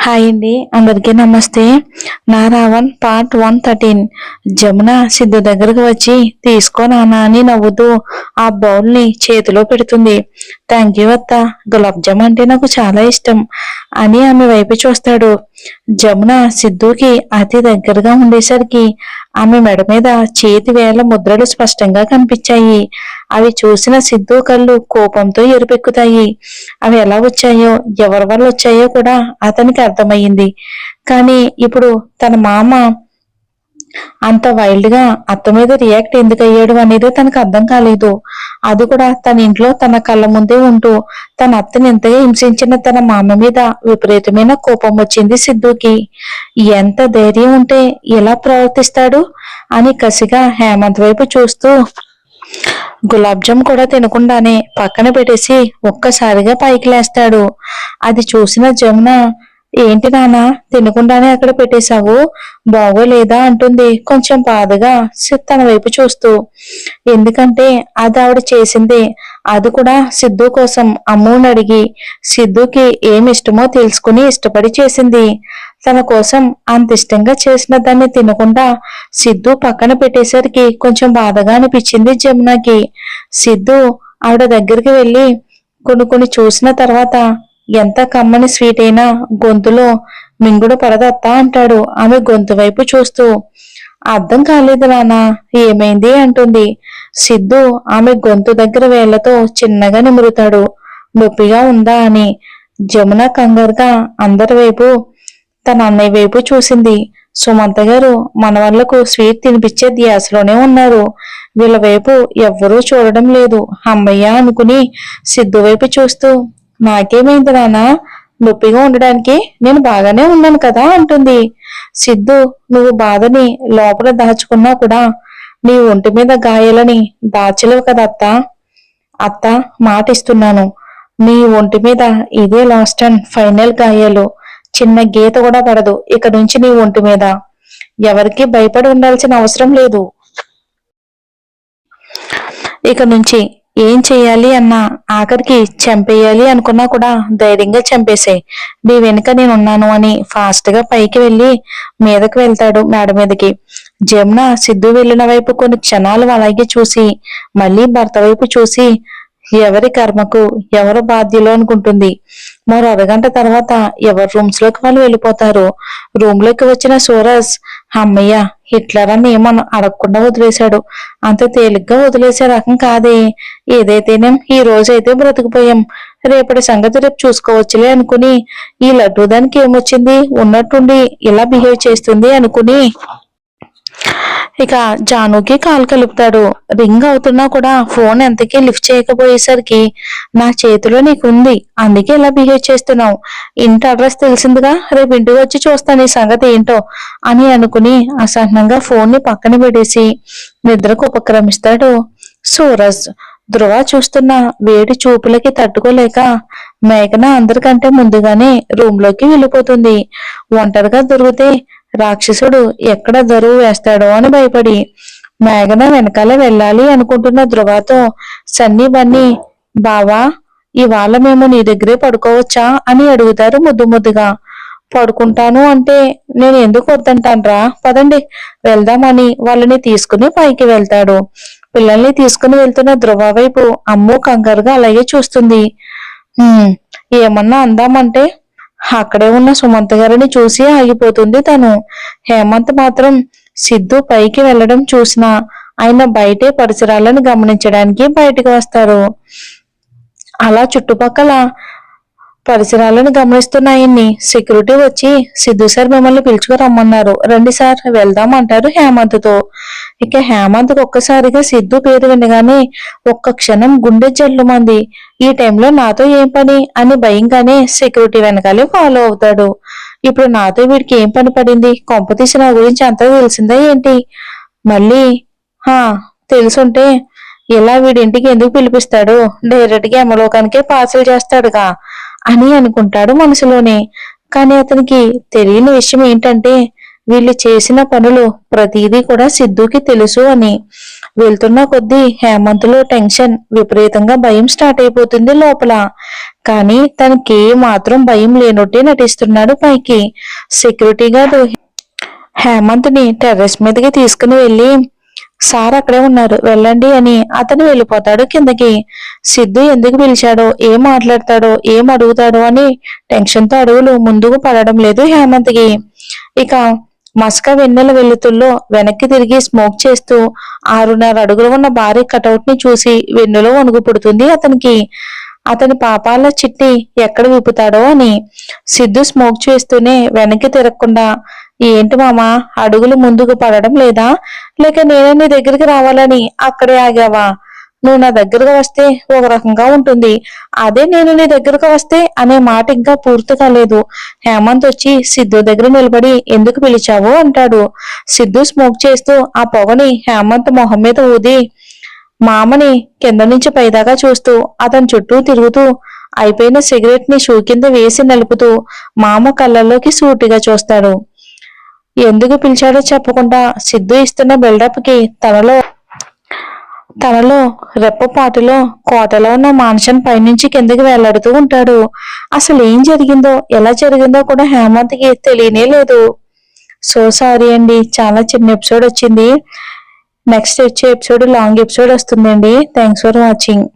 Hi అండి, అందరికీ నమస్తే. నా రావణ్ పార్ట్ 113. జమున సిద్ధు దగ్గరకు వచ్చి తీసుకో నాన్న అని నవ్వుతూ ఆ బౌల్ ని చేతిలో పెడుతుంది. థ్యాంక్ యూ అత్త, గులాబ్ జామ్ అంటే నాకు చాలా ఇష్టం అని ఆమె వైపు చూస్తాడు. జమున సిద్ధుకి అతి దగ్గరగా ఉండేసరికి ఆమె మెడ మీద చేతి వేళ్ల ముద్రలు స్పష్టంగా కనిపించాయి. అవి చూసిన సిద్ధు కళ్ళు కోపంతో ఎరుపెక్కుతాయి. అవి ఎలా వచ్చాయో, ఎవరి వల్ల వచ్చాయో కూడా అతనికి అర్థమయ్యింది. కానీ ఇప్పుడు తన మామ అంత వైల్డ్ గా అత్త మీద రియాక్ట్ ఎందుకు అయ్యాడు అనేది తనకు అర్థం కాలేదు. అది కూడా తన ఇంట్లో తన కళ్ళ ముందే ఉంటూ తన అత్తని ఎంతగా హింసించిన తన మామ మీద విపరీతమైన కోపం వచ్చింది సిద్ధుకి. ఎంత ధైర్యం ఉంటే ఎలా ప్రవర్తిస్తాడు అని కసిగా హేమంత్ వైపు చూస్తూ గులాబ్ జామ్ కూడా తినకుండానే పక్కన పెట్టేసి ఒక్కసారిగా పైకి లేస్తాడు. అది చూసిన జమున, ఏంటి నాన్న తినకుండానే అక్కడ పెట్టేశావు, బాగోలేదా అంటుంది కొంచెం బాధగా తన వైపు చూస్తూ. ఎందుకంటే అది ఆవిడ చేసింది, అది కూడా సిద్ధు కోసం అమ్ముని అడిగి సిద్ధుకి ఏమి ఇష్టమో తెలుసుకుని ఇష్టపడి చేసింది. తన కోసం అంత ఇష్టంగా చేసిన దాన్ని తినకుండా సిద్ధు పక్కన పెట్టేసరికి కొంచెం బాధగా అనిపించింది జమునకి. సిద్ధు ఆవిడ దగ్గరికి వెళ్ళి కొన్ని చూసిన తర్వాత, ఎంత కమ్మని స్వీట్ అయినా గొంతులో మింగుడు పడదత్తా అంటాడు ఆమె గొంతు వైపు చూస్తూ. అర్థం కాలేదు నాన్న, ఏమైంది అంటుంది. సిద్ధు ఆమె గొంతు దగ్గర వేళ్లతో చిన్నగా నిమురుతాడు. నొప్పిగా ఉందా అని. జమున కంగారుగా అందరి వైపు తన అన్నయ్య వైపు చూసింది. సుమంత గారు మన వాళ్ళకు స్వీట్ తినిపించే ధ్యాసలోనే ఉన్నారు. వీళ్ళ వైపు ఎవ్వరూ చూడడం లేదు. అమ్మయ్య అనుకుని సిద్ధు వైపు చూస్తూ, నాకేమైంది నాన్న, నొప్పిగా ఉండడానికి నేను బాగానే ఉన్నాను కదా అంటుంది. సిద్ధు, నువ్వు బాధని లోపల దాచుకున్నా కూడా నీ ఒంటి మీద గాయాలని దాచలేవు కదా అత్త. అత్త, మాట ఇస్తున్నాను, నీ ఒంటి మీద ఇదే లాస్ట్ అండ్ ఫైనల్ గాయాలు. చిన్న గీత కూడా పడదు ఇక నుంచి నీ ఒంటి మీద. ఎవరికి భయపడి ఉండాల్సిన అవసరం లేదు. ఇక నుంచి ఏం చెయ్యాలి అన్నా, ఆఖరికి చంపేయాలి అనుకున్నా కూడా ధైర్యంగా చంపేసాయి. నీ వెనుక నేనున్నాను అని ఫాస్ట్ గా పైకి వెళ్ళి మీదకి వెళ్తాడు, మేడ మీదకి. జమున సిద్ధు వెళ్ళిన వైపు కొన్ని క్షణాలు అలాగే చూసి మళ్ళీ భర్త వైపు చూసి, ఎవరి కర్మకు ఎవరు బాధ్యులు అనుకుంటుంది. మరో అరగంట తర్వాత ఎవరి రూమ్స్ లోకి వాళ్ళు వెళ్ళిపోతారు. రూమ్ లోకి వచ్చిన సూరజ్, అమ్మయ్య, హిట్లర్ అని ఏమన్నా అడగకుండా వదిలేశాడు. అంత తేలిగ్గా వదిలేసే రకం కాదే. ఏదైతేనేం ఈ రోజు అయితే బ్రతికిపోయాం, రేపటి సంగతి రేపు చూసుకోవచ్చులే అనుకుని, ఈ లడ్డు దానికి ఏమొచ్చింది, ఉన్నట్టుండి ఇలా బిహేవ్ చేస్తుంది అనుకుని ఇక జానుకి కాల్ కలుపుతాడు. రింగ్ అవుతున్నా కూడా ఫోన్ ఎంతకీ లిఫ్ట్ చేయకపోయేసరికి, నా చేతిలో నీకుంది అందుకే ఇలా బిహేవ్ చేస్తున్నావు, ఇంటి అడ్రస్ తెలిసిందిగా, రేపు ఇంటికి వచ్చి చూస్తాను ఈ సంగతి ఏంటో అని అనుకుని అసహనంగా ఫోన్ ని పక్కన పెట్టేసి నిద్రకు ఉపక్రమిస్తాడు సూరజ్. ధ్రువ చూస్తున్న వేడి చూపులకి తట్టుకోలేక మేఘన అందరికంటే ముందుగానే రూమ్ లోకి వెళ్ళిపోతుంది. ఒంటరిగా దొరికితే రాక్షసుడు ఎక్కడ దరువు వేస్తాడో అని భయపడి మేఘన వెనకాల వెళ్ళాలి అనుకుంటున్న ధ్రువతో సన్నీ బన్నీ, బావా ఇవాళ మేము నీ దగ్గరే పడుకోవచ్చా అని అడుగుతారు ముద్దుగా. పడుకుంటాను అంటే నేను ఎందుకు వద్దంటాన్రా, పదండి వెళ్దామని వాళ్ళని తీసుకుని పైకి వెళ్తాడు. పిల్లల్ని తీసుకుని వెళ్తున్న ధ్రువ వైపు అమ్ము కంగారుగా అలాగే చూస్తుంది. ఏమన్నా అందామంటే అక్కడే ఉన్న సుమంత్ గారిని చూసి ఆగిపోతుంది తను. హేమంత్ మాత్రం సిద్ధు పైకి వెళ్లడం చూసినా ఆయన బయటే పరిసరాలను గమనించడానికి బయటకు వస్తారు. అలా చుట్టుపక్కల పరిసరాలను గమనిస్తున్న ఆయన్ని సెక్యూరిటీ వచ్చి, సిద్ధు సార్ మిమ్మల్ని పిలుచుకురమ్మన్నారు, రండి సార్ వెళ్దాం అంటారు హేమంత్ తో. ఇక హేమంత్ ఒక్కసారిగా సిద్ధు పేరు వినగానే ఒక్క క్షణం గుండె జల్లుమంది. ఈ టైంలో నాతో ఏం పని అని భయంగానే సెక్యూరిటీ వెనకాలే ఫాలో అవుతాడు. ఇప్పుడు నాతో వీడికి ఏం పని పడింది, కొంపతీసి నా గురించి అంతా తెలిసిందా ఏంటి? మళ్ళీ తెలుసుంటే ఇలా వీడింటికి ఎందుకు పిలిపిస్తాడు, డైరెక్ట్ గా యమలోకానికే పార్సల్ చేస్తాడుగా అని అనుకుంటాడు మనసులోనే. కానీ అతనికి తెలియని విషయం ఏంటంటే, వీళ్ళు చేసిన పనులు ప్రతిదీ కూడా సిద్ధుకి తెలుసు అని. వెళ్తున్న కొద్దీ హేమంత్లో టెన్షన్, విపరీతంగా భయం స్టార్ట్ అయిపోతుంది లోపల. కానీ తనకి మాత్రం భయం లేనట్టే నటిస్తున్నాడు పైకి. సెక్యూరిటీ గార్డు హేమంత్ ని టెర్రస్ మీదకి తీసుకుని వెళ్ళి, సార్ అక్కడే ఉన్నారు వెళ్ళండి అని అతను వెళ్ళిపోతాడు కిందకి. సిద్ధు ఎందుకు పిలిచాడో, ఏం మాట్లాడతాడో, ఏం అడుగుతాడో అని టెన్షన్ తో అడుగులు ముందుకు పడడం లేదు హేమంత్కి. ఇక మస్క వెన్నెల వెల్లుతుల్లో వెనక్కి తిరిగి స్మోక్ చేస్తూ 6.5 అడుగులు ఉన్న భారీ కటౌట్ ని చూసి వెన్నులో వణుకు పుడుతుంది అతనికి. అతని పాపాల చిట్టి ఎక్కడ విప్పుతాడో అని. సిద్ధు స్మోక్ చేస్తూనే వెనక్కి తిరగకుండా, ఏంటి మామా అడుగులు ముందుకు పడడం లేదా, లేక నేనే నీ దగ్గరికి రావాలని అక్కడే ఆగావా? నువ్వు నా దగ్గరకు వస్తే ఒక రకంగా ఉంటుంది, అదే నేను నీ దగ్గరకు వస్తే అనే మాట ఇంకా పూర్తి కాలేదు. హేమంత్ వచ్చి సిద్ధు దగ్గర నిలబడి ఎందుకు పిలిచావు అంటాడు. సిద్ధు స్మోక్ చేస్తూ ఆ పొగని హేమంత్ మొహం మీద ఊది మామని కింద నుంచి పైదాకా చూస్తూ అతని చుట్టూ తిరుగుతూ అయిపోయిన సిగరెట్ ని షూ కింద వేసి నలుపుతూ మామ కళ్ళల్లోకి సూటిగా చూస్తాడు. ఎందుకు పిలిచాడో చెప్పకుండా సిద్ధు ఇస్తున్న బిల్డప్ కి తనలో రెప్పపాటులో కోటలో ఉన్న మాన్షన్ పైనుంచి కిందకి వేలాడుతూ ఉంటాడు. అసలు ఏం జరిగిందో, ఎలా జరిగిందో కూడా హేమంత్కి తెలియనే లేదు. సో సారీ అండి, చాలా చిన్న ఎపిసోడ్ వచ్చింది. నెక్స్ట్ వచ్చే ఎపిసోడ్ లాంగ్ ఎపిసోడ్ వస్తుందండి. Thanks for watching.